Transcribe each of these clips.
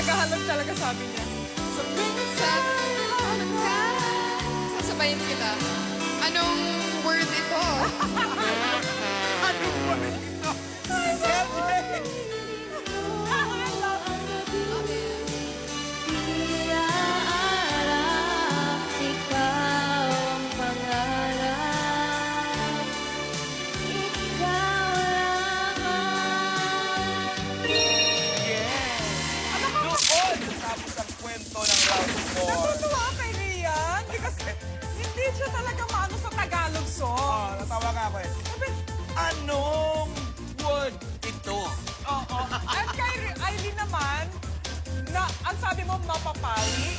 Tagalog talaga sabi niya. Sasabayin kita. Anong word ito? Anong word ito? LJ! Doon natapos ang kwento ng round 4. Natutuwa kay Rian because hindi siya talaga maano sa Tagalog song. Natawa ka ako eh. Anong word ito? Oo. At kay Aileen naman, ang sabi mo mapapawi,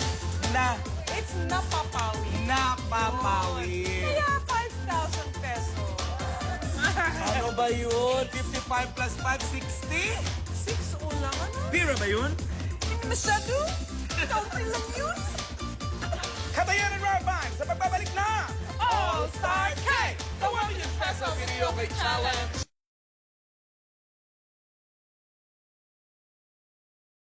it's napapawi. Napapawi. Kaya 5,000 pesos. Ano ba yun? 55 plus 5, 60? 6 ulang, ano? Pira ba yun? Hindi masyado. Kaunti lang yun. Katayan and Rarban sa pagbabalik na All-Star K! The 1 million peso video kay challenge.